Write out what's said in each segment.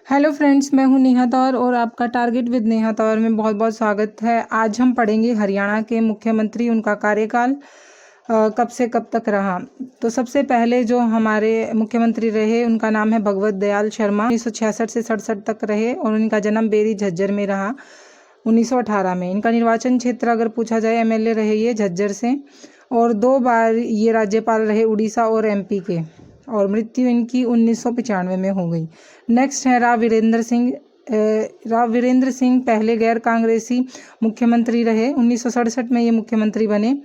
Hello friends, मैं हूं नेहा तौर और आपका टारगेट विद नेहा तौर में बहुत बहुत स्वागत है। आज हम पढ़ेंगे हरियाणा के मुख्यमंत्री, उनका कार्यकाल कब से कब तक रहा। तो सबसे पहले जो हमारे मुख्यमंत्री रहे उनका नाम है भगवत दयाल शर्मा। 1966 से 67 तक रहे और उनका जन्म बेरी झज्जर में रहा 1918 में। इनका निर्वाचन क्षेत्र अगर पूछा जाए, एमएलए रहे ये झज्जर से और 2 बार ये राज्यपाल रहे उड़ीसा और एमपी के, और मृत्यु इनकी 1995 में हो गई। नेक्स्ट है राव वीरेंद्र सिंह। राव वीरेंद्र सिंह पहले गैर कांग्रेसी मुख्यमंत्री रहे। 1967 में ये मुख्यमंत्री बने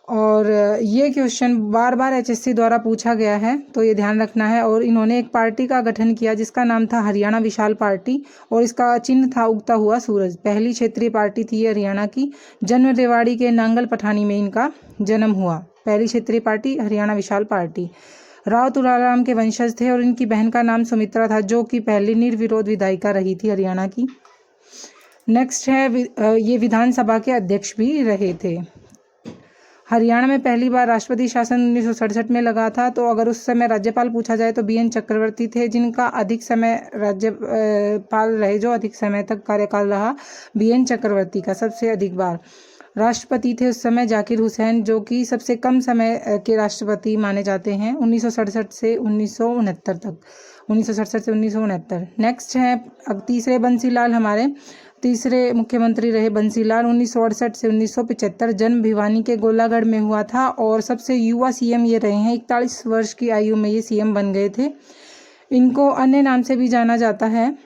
और ये क्वेश्चन बार बार एचएससी द्वारा पूछा गया है, तो ये ध्यान रखना है। और इन्होंने एक पार्टी का गठन किया जिसका नाम था हरियाणा विशाल पार्टी और इसका चिन्ह था उगता हुआ सूरज। पहली क्षेत्रीय पार्टी थी ये हरियाणा की। जन्म रेवाड़ी के नांगल पठानी में इनका जन्म हुआ। पहली क्षेत्रीय पार्टी हरियाणा विशाल पार्टी। राव तुलाराम के वंशज थे और इनकी बहन का नाम सुमित्रा था, जो कि पहली निर्विरोध विधायिका रही थी हरियाणा की। नेक्स्ट है ये विधानसभा के अध्यक्ष भी रहे थे। हरियाणा में पहली बार राष्ट्रपति शासन 1967 में लगा था। तो अगर उस समय राज्यपाल पूछा जाए तो बीएन चक्रवर्ती थे, जिनका अधिक समय राज्यपाल रहे, जो अधिक समय तक कार्यकाल रहा बीएन चक्रवर्ती का सबसे अधिक बार। राष्ट्रपति थे उस समय जाकिर हुसैन, जो कि सबसे कम समय के राष्ट्रपति माने जाते हैं 1967 से 1969 तक। 1967 से 1969। नेक्स्ट है अब तीसरे बंसीलाल, हमारे तीसरे मुख्यमंत्री रहे बंसीलाल। 1968 से 1975। जन्म भिवानी के गोलागढ़ में हुआ था और सबसे युवा सीएम ये रहे हैं। 41 वर्ष की आयु में ये सीएम बन गए थे। इनको अन्य नाम से भी जाना जाता है।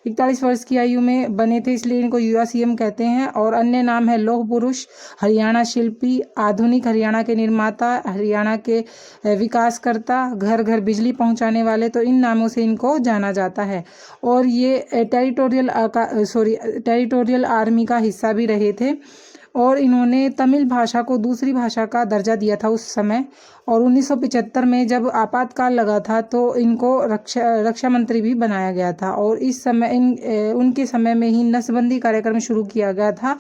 41 वर्ष की आयु में बने थे इसलिए इनको युवा सीएम कहते हैं। और अन्य नाम है लौह पुरुष, हरियाणा शिल्पी, आधुनिक हरियाणा के निर्माता, हरियाणा के विकासकर्ता, घर घर बिजली पहुंचाने वाले। तो इन नामों से इनको जाना जाता है। और ये टेरिटोरियल आर्मी का हिस्सा भी रहे थे और इन्होंने तमिल भाषा को दूसरी भाषा का दर्जा दिया था उस समय। और 1975 में जब आपातकाल लगा था तो इनको रक्षा मंत्री भी बनाया गया था और इस समय उनके समय में ही नसबंदी कार्यक्रम शुरू किया गया था।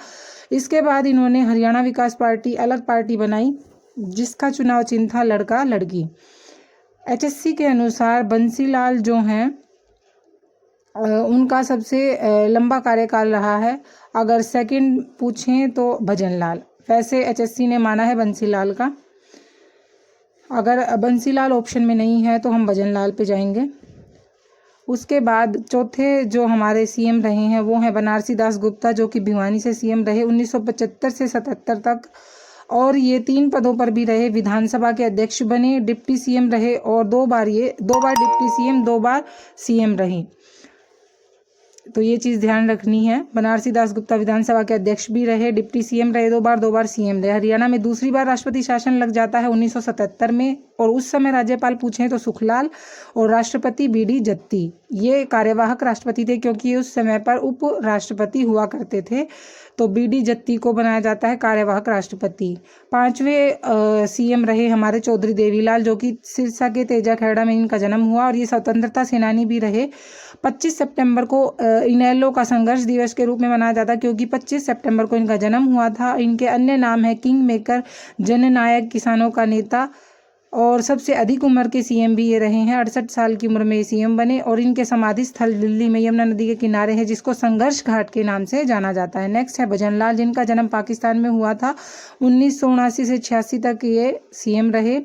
इसके बाद इन्होंने हरियाणा विकास पार्टी अलग पार्टी बनाई, जिसका चुनाव चिन्ह था लड़का लड़की। एचएससी के अनुसार बंसीलाल जो हैं उनका सबसे लंबा कार्यकाल रहा है। अगर सेकंड पूछें तो भजनलाल, वैसे एचएससी ने माना है बंसीलाल का। अगर बंसीलाल ऑप्शन में नहीं है तो हम भजनलाल पे जाएंगे। उसके बाद चौथे जो हमारे सीएम रहे हैं वो हैं बनारसी दास गुप्ता, जो कि भिवानी से सीएम रहे 1975 से 77 तक। और ये 3 पदों पर भी रहे। विधानसभा के अध्यक्ष बने, डिप्टी सीएम रहे और 2 बार डिप्टी सीएम, 2 बार सीएम रहे। तो ये चीज़ ध्यान रखनी है। बनारसी दास गुप्ता विधानसभा के अध्यक्ष भी रहे, डिप्टी सीएम रहे 2 बार सीएम रहे। हरियाणा में दूसरी बार राष्ट्रपति शासन लग जाता है 1977 में और उस समय राज्यपाल पूछें तो सुखलाल और राष्ट्रपति बीडी जत्ती। ये कार्यवाहक राष्ट्रपति थे क्योंकि उस समय पर उप राष्ट्रपति हुआ करते थे, तो बीडी जत्ती को बनाया जाता है कार्यवाहक राष्ट्रपति। 5वें सीएम रहे हमारे चौधरी देवीलाल, जो कि सिरसा के तेजा खेड़ा में इनका जन्म हुआ और ये स्वतंत्रता सेनानी भी रहे। 25 सितंबर को इनेलो का संघर्ष दिवस के रूप में मनाया जाता है क्योंकि 25 सितंबर को इनका जन्म हुआ था। इनके अन्य नाम है किंग मेकर, जननायक, किसानों का नेता और सबसे अधिक उम्र के सीएम भी ये रहे हैं। 68 साल की उम्र में ये सीएम बने और इनके समाधि स्थल दिल्ली में यमुना नदी के किनारे है, जिसको संघर्ष घाट के नाम से जाना जाता है। नेक्स्ट है भजनलाल, जिनका जन्म पाकिस्तान में हुआ था 1979 से 86 तक ये सीएम रहे।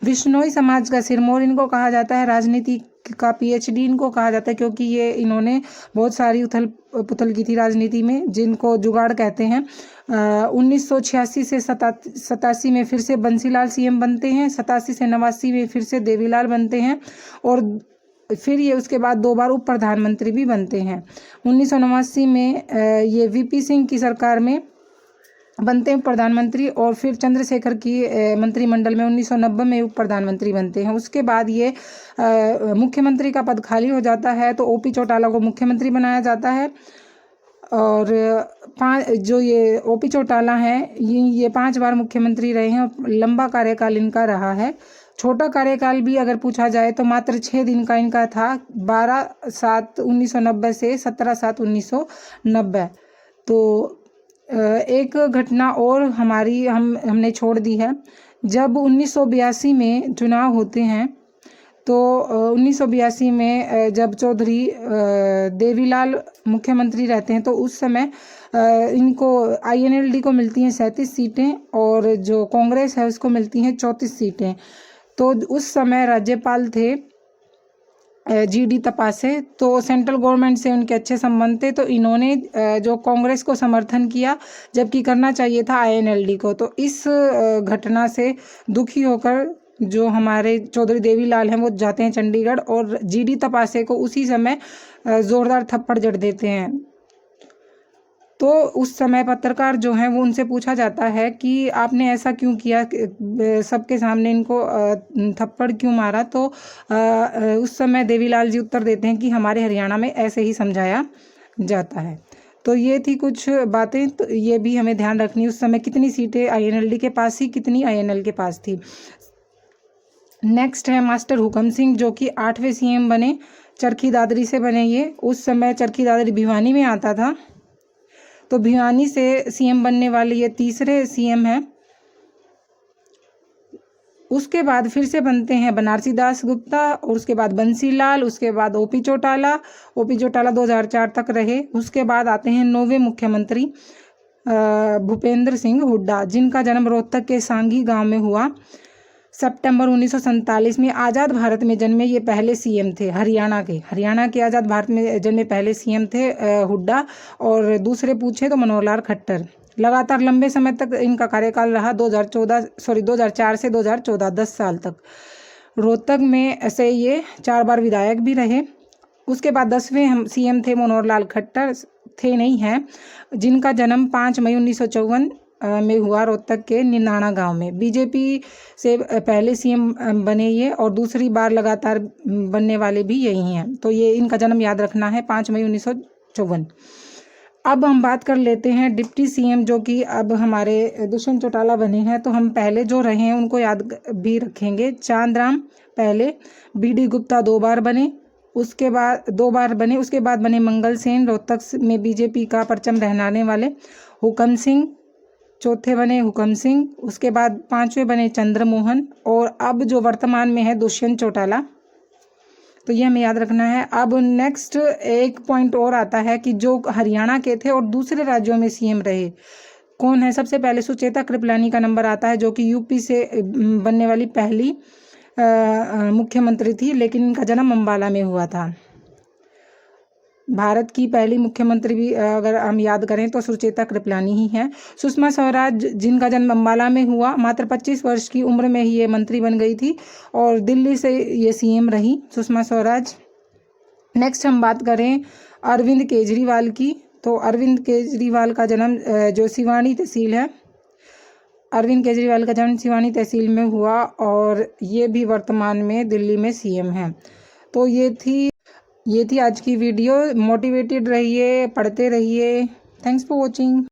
विश्नोई समाज का सिरमौर इनको कहा जाता है। राजनीति का पीएचडी इनको कहा जाता है क्योंकि ये इन्होंने बहुत सारी उथल पुथल की थी राजनीति में, जिनको जुगाड़ कहते हैं। 1986 से 87 में फिर से बंसीलाल सीएम बनते हैं, 87 से 89 में फिर से देवीलाल बनते हैं और फिर ये उसके बाद 2 बार उप प्रधानमंत्री भी बनते हैं। 1989 में ये वीपी सिंह की सरकार में बनते हैं प्रधानमंत्री और फिर चंद्रशेखर की मंत्रिमंडल में 1990 में उप प्रधानमंत्री बनते हैं। उसके बाद ये मुख्यमंत्री का पद खाली हो जाता है तो ओपी चौटाला को मुख्यमंत्री बनाया जाता है। और जो ये ओपी चौटाला हैं ये 5 बार मुख्यमंत्री रहे हैं और लंबा कार्यकाल इनका रहा है। छोटा कार्यकाल भी अगर पूछा जाए तो मात्र 6 दिन का इनका था, 12/7/1990 से 17/7/1990। तो एक घटना और हमने छोड़ दी है। जब 1982 में चुनाव होते हैं तो 1982 में जब चौधरी देवीलाल मुख्यमंत्री रहते हैं तो उस समय इनको INLD को मिलती हैं 37 सीटें और जो कांग्रेस है उसको मिलती हैं 34 सीटें। तो उस समय राज्यपाल थे GD तपासे, तो सेंट्रल गवर्नमेंट से उनके अच्छे संबंध थे, तो इन्होंने जो कांग्रेस को समर्थन किया जबकि करना चाहिए था INLD को। तो इस घटना से दुखी होकर जो हमारे चौधरी देवीलाल हैं वो जाते हैं चंडीगढ़ और GD तपासे को उसी समय जोरदार थप्पड़ जड़ देते हैं। तो उस समय पत्रकार जो हैं वो उनसे पूछा जाता है कि आपने ऐसा क्यों किया, सबके सामने इनको थप्पड़ क्यों मारा। तो उस समय देवीलाल जी उत्तर देते हैं कि हमारे हरियाणा में ऐसे ही समझाया जाता है। तो ये थी कुछ बातें, तो ये भी हमें ध्यान रखनी, उस समय कितनी सीटें INLD के पास थी, कितनी INL के पास थी। नेक्स्ट है मास्टर हुकम सिंह, जो कि 8वें CM बने, चरखी दादरी से बने ये। उस समय चरखी दादरी भिवानी में आता था, तो भिवानी से CM बनने वाले ये तीसरे CM हैं। उसके बाद फिर से बनते हैं बनारसी दास गुप्ता और उसके बाद बंसीलाल, उसके बाद OP चौटाला। OP चौटाला 2004 तक रहे। उसके बाद आते हैं 9वें मुख्यमंत्री भूपेंद्र सिंह हुड्डा, जिनका जन्म रोहतक के सांगी गांव में हुआ। सितंबर 1947 में आज़ाद भारत में जन्मे ये पहले CM थे हरियाणा के आज़ाद भारत में जन्मे पहले CM थे हुड्डा। और दूसरे पूछे तो मनोहर लाल खट्टर। लगातार लंबे समय तक इनका कार्यकाल रहा, 2004 से 2014, 10 साल तक। रोहतक में ऐसे ये 4 बार विधायक भी रहे। उसके बाद 10वें CM थे मनोहर लाल खट्टर, थे नहीं हैं, जिनका जन्म 5 मई 1954 में हुआ रोहतक के निनाणा गांव में। BJP से पहले CM बने ये और दूसरी बार लगातार बनने वाले भी यही हैं। तो ये इनका जन्म याद रखना है, 5 मई 1954। अब हम बात कर लेते हैं डिप्टी CM, जो कि अब हमारे दुष्यंत चौटाला बने हैं। तो हम पहले जो रहे हैं उनको याद भी रखेंगे। चांदराम पहले, BD गुप्ता 2 बार बने, उसके बाद 2 बार बने। उसके बाद बने मंगल सेन, रोहतक में BJP का परचम लहराने वाले। हुकम सिंह चौथे बने हुकम सिंह। उसके बाद 5वें बने चंद्रमोहन और अब जो वर्तमान में है दुष्यंत चौटाला। तो ये हमें याद रखना है। अब नेक्स्ट एक पॉइंट और आता है कि जो हरियाणा के थे और दूसरे राज्यों में CM रहे कौन है। सबसे पहले सुचेता कृपलानी का नंबर आता है, जो कि UP से बनने वाली पहली मुख्यमंत्री थी, लेकिन इनका जन्म अम्बाला में हुआ था। भारत की पहली मुख्यमंत्री भी अगर हम याद करें तो सुचेता कृपलानी ही हैं। सुषमा स्वराज, जिनका जन्म अम्बाला में हुआ, मात्र 25 वर्ष की उम्र में ही ये मंत्री बन गई थी और दिल्ली से ये CM रही सुषमा स्वराज। नेक्स्ट हम बात करें अरविंद केजरीवाल की। तो अरविंद केजरीवाल का जन्म जो सिवानी तहसील है, अरविंद केजरीवाल का जन्म सिवानी तहसील में हुआ और ये भी वर्तमान में दिल्ली में CM हैं। तो ये थी आज की वीडियो। मोटिवेटेड रहिए, पढ़ते रहिए। Thanks for watching.